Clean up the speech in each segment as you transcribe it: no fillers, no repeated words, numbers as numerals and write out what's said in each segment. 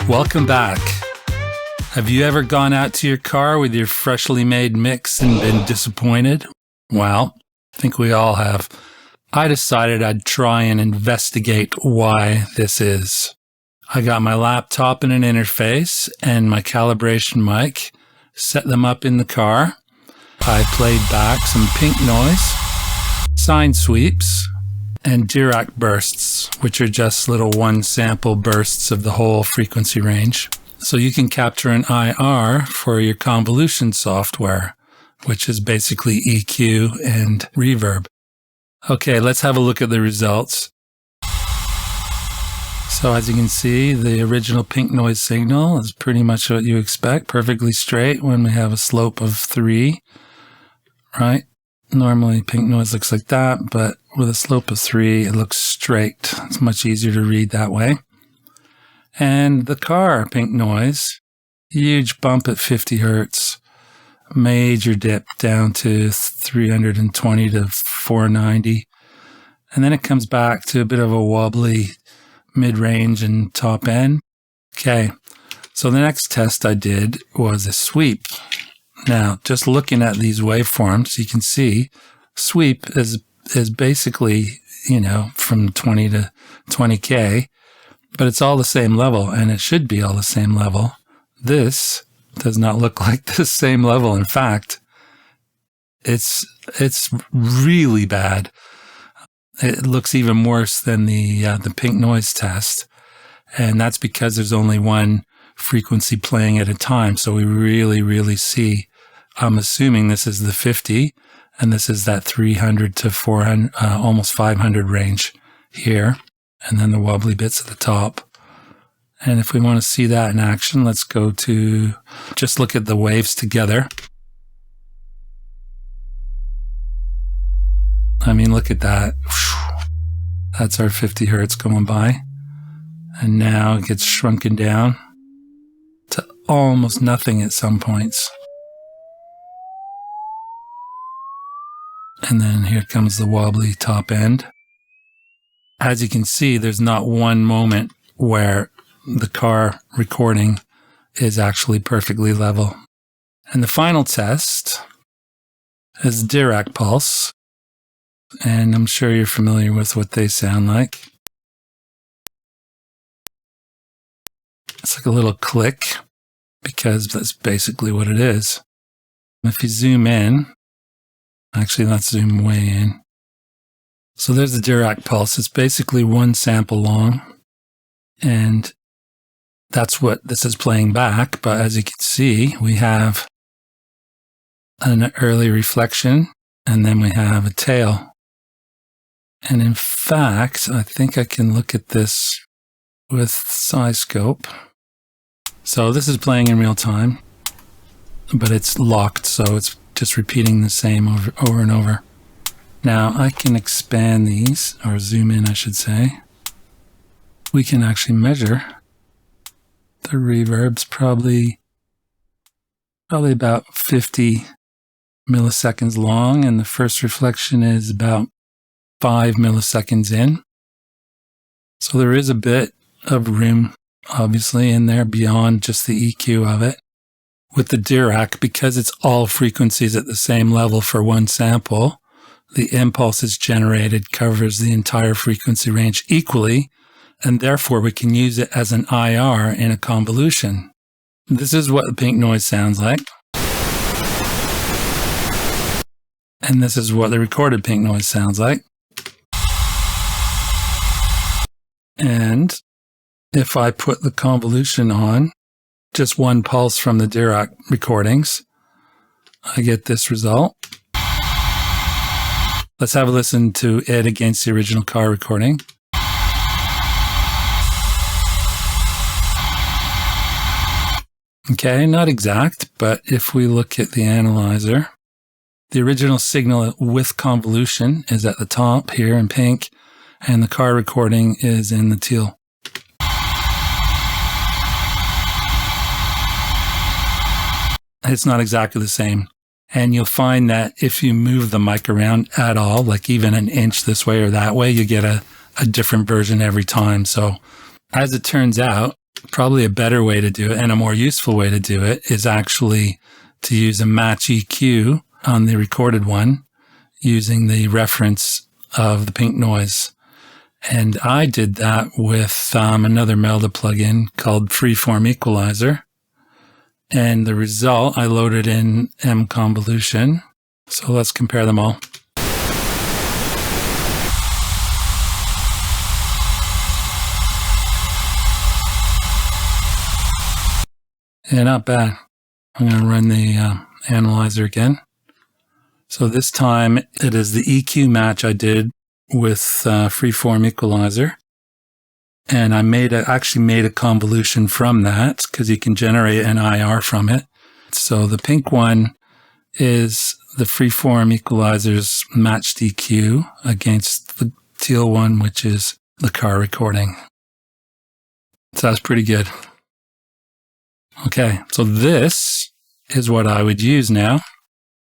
Welcome back. Have you ever gone out to your car with your freshly made mix and been disappointed? Well, I think we all have. I decided I'd try and investigate why this is. I got my laptop and an interface and my calibration mic, set them up in the car. I played back some pink noise, sine sweeps, and Dirac bursts, which are just little one sample bursts of the whole frequency range. So you can capture an IR for your convolution software, which is basically EQ and reverb. Okay, let's have a look at the results. So as you can see, the original pink noise signal is pretty much what you expect, perfectly straight when we have a slope of 3, right? Normally pink noise looks like that, but with a slope of 3, it looks straight. It's much easier to read that way. And the car pink noise, huge bump at 50 hertz, major dip down to 320 to 490. And then it comes back to a bit of a wobbly mid-range and top end. Okay, so the next test I did was a sweep. Now, just looking at these waveforms, you can see sweep is basically, from 20 to 20K, but it's all the same level, and it should be all the same level. This does not look like the same level. In fact, it's really bad. It looks even worse than the pink noise test, and that's because there's only one frequency playing at a time. So we really see, I'm assuming this is the 50 and this is that 300 to 400, almost 500 range here. And then the wobbly bits at the top. And if we want to see that in action, let's go to just look at the waves together. I mean, look at that. That's our 50 hertz going by. And now it gets shrunken down to almost nothing at some points. And then here comes the wobbly top end. As you can see, there's not one moment where the car recording is actually perfectly level. And the final test is Dirac pulse. And I'm sure you're familiar with what they sound like. It's like a little click, because that's basically what it is. If you zoom in, actually let's zoom way in. So there's the Dirac pulse. It's basically one sample long, and that's what this is playing back. But as you can see, we have an early reflection, and then we have a tail. And in fact, I think I can look at this with SciScope. So this is playing in real time, but it's locked, so it's just repeating the same over and over. Now I can expand these, or zoom in, I should say. We can actually measure the reverb's probably about 50 milliseconds long, and the first reflection is about 5 milliseconds in. So there is a bit of room, obviously, in there beyond just the EQ of it. With the Dirac, because it's all frequencies at the same level for one sample, the impulse is generated covers the entire frequency range equally, and therefore we can use it as an IR in a convolution. This is what the pink noise sounds like. And this is what the recorded pink noise sounds like. And if I put the convolution on, just one pulse from the Dirac recordings, I get this result. Let's have a listen to it against the original car recording. Okay, not exact, but if we look at the analyzer, the original signal with convolution is at the top here in pink, and the car recording is in the teal. It's not exactly the same. And you'll find that if you move the mic around at all, like even an inch this way or that way, you get a different version every time. So as it turns out, Probably a better way to do it and a more useful way to do it is actually to use a match EQ on the recorded one using the reference of the pink noise. And I did that with another Melda plugin called MFreeform EQ. And the result, I loaded in MConvolution. So let's compare them all. Yeah, not bad. I'm going to run the analyzer again. So this time it is the EQ match I did with Freeform EQ. And I actually made a convolution from that because you can generate an IR from it. So the pink one is the Freeform EQ's matched EQ against the teal one, which is the car recording. So that's pretty good. Okay, so this is what I would use now.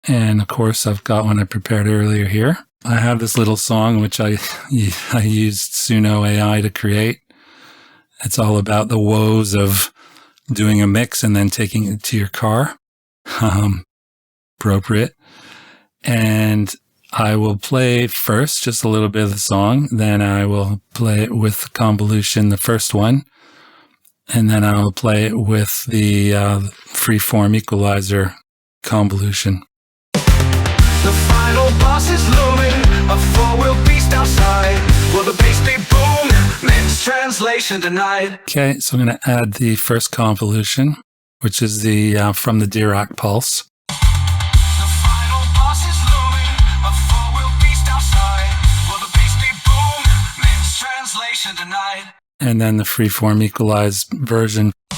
And of course, I've got one I prepared earlier here. I have this little song, which I used Suno AI to create. It's all about the woes of doing a mix and then taking it to your car. Appropriate. And I will play first just a little bit of the song. Then I will play it with convolution, the first one. And then I'll play it with the Freeform EQ convolution. The final boss is looming, a four-wheel beast outside. Will the bass be boom? Men's translation denied. Okay, so I'm going to add the first convolution, which is the from the Dirac pulse. The final boss is looming, a four-wheel beast outside. Will the bass be boom? Men's translation denied. And then the Freeform equalized version. The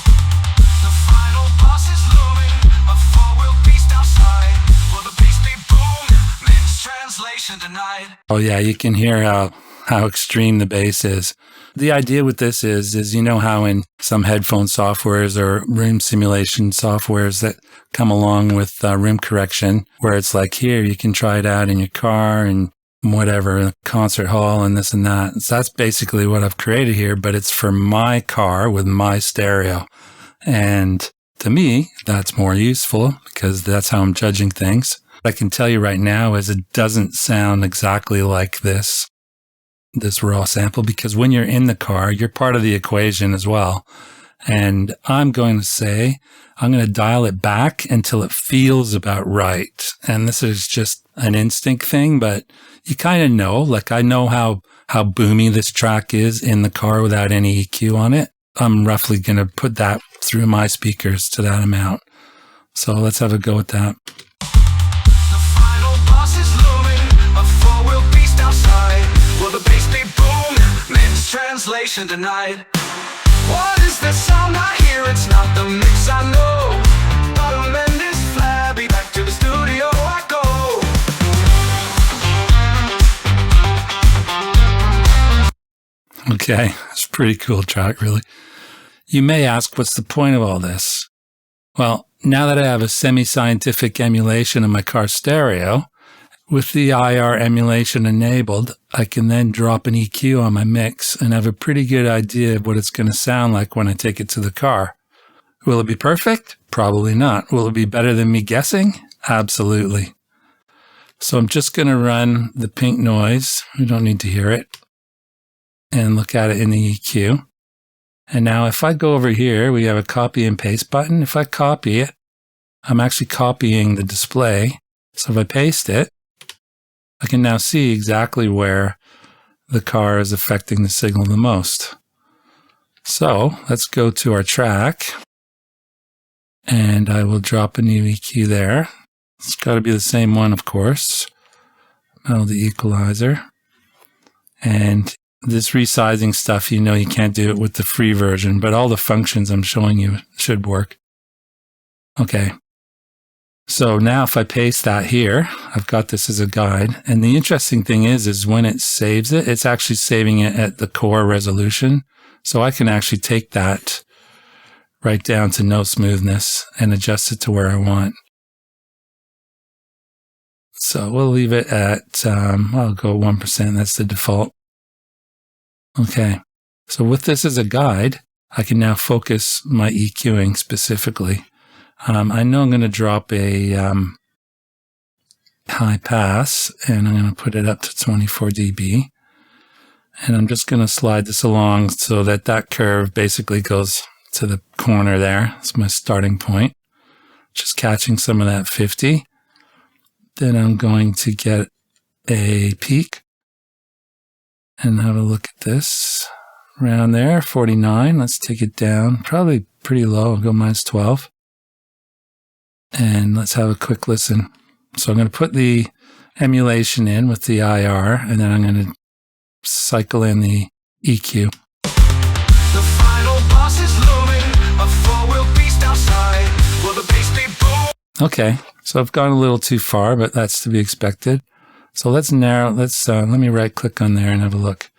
final boss is looming, a four-wheel beast outside. Will the bass be boom? Men's translation denied. Oh yeah, you can hear how extreme the bass is. The idea with this is you know how in some headphone softwares or room simulation softwares that come along with room correction, where it's like, here, you can try it out in your car and whatever, concert hall and this and that. So that's basically what I've created here, but it's for my car with my stereo. And to me, that's more useful because that's how I'm judging things. What I can tell you right now is it doesn't sound exactly like this raw sample, because when you're in the car, you're part of the equation as well. And I'm going to say, I'm going to dial it back until it feels about right. And this is just an instinct thing, but you kind of know, like I know how boomy this track is in the car without any EQ on it. I'm roughly going to put that through my speakers to that amount. So let's have a go at that. The final boss is looming, a four-wheel beast outside. Will the bass be boom? Men's translation denied. What is the sound I hear? It's not the mix I know. Bottom end is flabby, back to the studio I go. Okay, it's a pretty cool track, really. You may ask, what's the point of all this? Well, now that I have a semi-scientific emulation of my car stereo, with the IR emulation enabled, I can then drop an EQ on my mix and have a pretty good idea of what it's going to sound like when I take it to the car. Will it be perfect? Probably not. Will it be better than me guessing? Absolutely. So I'm just going to run the pink noise. We don't need to hear it. And look at it in the EQ. And now if I go over here, we have a copy and paste button. If I copy it, I'm actually copying the display. So if I paste it, I can now see exactly where the car is affecting the signal the most. So let's go to our track. And I will drop a new EQ there. It's got to be the same one, of course. The equalizer. And this resizing stuff, you know you can't do it with the free version, but all the functions I'm showing you should work. Okay. So now if I paste that here, I've got this as a guide. And the interesting thing is when it saves it, it's actually saving it at the core resolution. So I can actually take that right down to no smoothness and adjust it to where I want. So we'll leave it at, I'll go 1%. That's the default. Okay. So with this as a guide, I can now focus my EQing specifically. I know I'm going to drop a high pass, and I'm going to put it up to 24 dB. And I'm just going to slide this along so that that curve basically goes to the corner there. It's my starting point. Just catching some of that 50. Then I'm going to get a peak and have a look at this. Around there, 49. Let's take it down. Probably pretty low. I'll go minus 12. And let's have a quick listen. So I'm going to put the emulation in with the IR, and then I'm going to cycle in the EQ. The final boss is looming, a four-wheel beast outside. Will the bass be boom? Okay, so I've gone a little too far, but that's to be expected. So let's narrow, let me right click on there and have a look.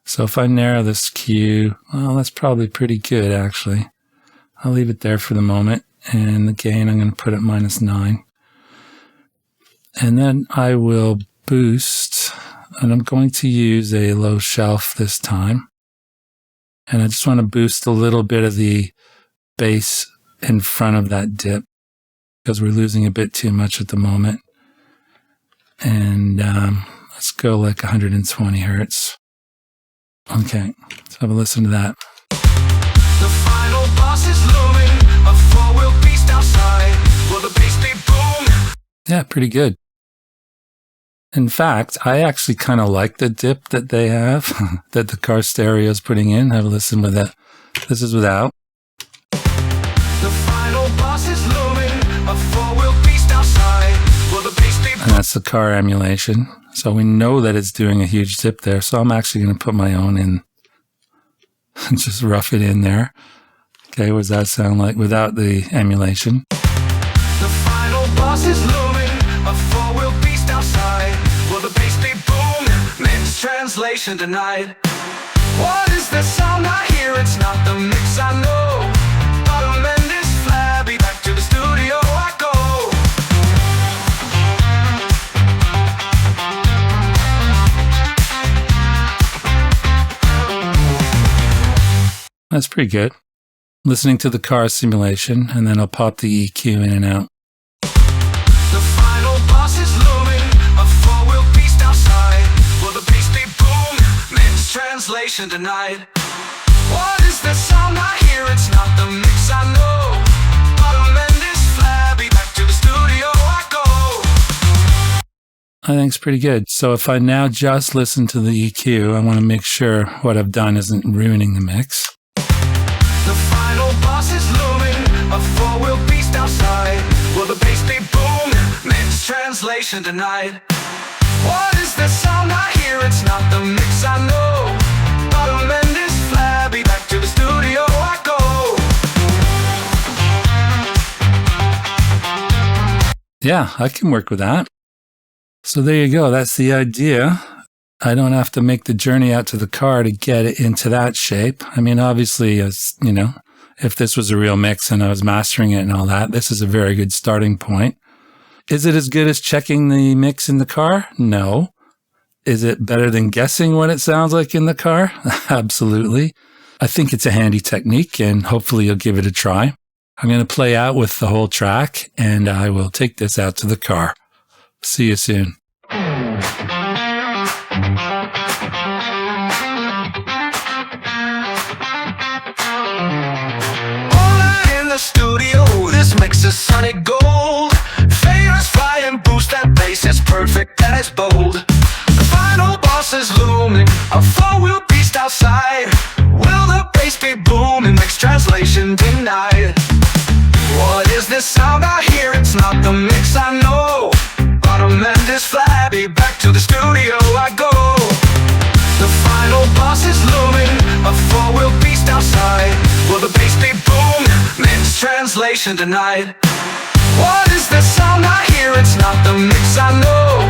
So if I narrow this Q, well, that's probably pretty good actually. I'll leave it there for the moment. And the gain, I'm going to put at minus 9. And then I will boost, and I'm going to use a low shelf this time. And I just want to boost a little bit of the bass in front of that dip because we're losing a bit too much at the moment. And let's go like 120 hertz. Okay, let's have a listen to that. The final boss is looming, a four-wheel beast outside. Will the bass be boom? Yeah, pretty good. In fact, I actually kind of like the dip that they have, that the car stereo is putting in. Have a listen with that. This is without. The final boss is looming, a four-wheel beast outside. Will the bass be boom? And that's the car emulation. So we know that it's doing a huge dip there. So I'm actually going to put my own in and just rough it in there. Okay, what does that sound like without the emulation? The final boss is looming, a four-wheel beast outside. Will the bass be boom? Mix translation denied. What is the sound I hear? It's not the mix I know. Bottom end is flabby, back to the studio I go. That's pretty good. Listening to the car simulation, and then I'll pop the EQ in and out. The final boss is looming, a four-wheel beast outside. Will the bass be boom? Mix translation denied. What is the sound I hear? It's not the mix I know. Bottom end is flabby, back to the studio I go. I think it's pretty good. So if I now just listen to the EQ, I want to make sure what I've done isn't ruining the mix. The final boss is looming, a four-wheel beast outside. Will the bass be boom? Mix translation denied. What is the sound I hear? It's not the mix I know. Bottom end is flabby, back to the studio I go. Yeah, I can work with that. So there you go. That's the idea. I don't have to make the journey out to the car to get it into that shape. I mean, obviously, as you know, if this was a real mix and I was mastering it and all that, this is a very good starting point. Is it as good as checking the mix in the car? No. Is it better than guessing what it sounds like in the car? Absolutely. I think it's a handy technique, and hopefully you'll give it a try. I'm going to play out with the whole track, and I will take this out to the car. See you soon. Studio, this mix is sonic gold. Faders fly and boost that bass, it's perfect and it's bold. The final boss is looming, a four-wheel beast outside. Will the bass be booming? Mix translation denied. What is this sound I hear? It's not the mix I know. Bottom end is flabby, back to the studio I go. The final boss is looming, a four-wheel beast outside. Will the bass be boom? Mix translation denied. What is the sound I hear? It's not the mix I know.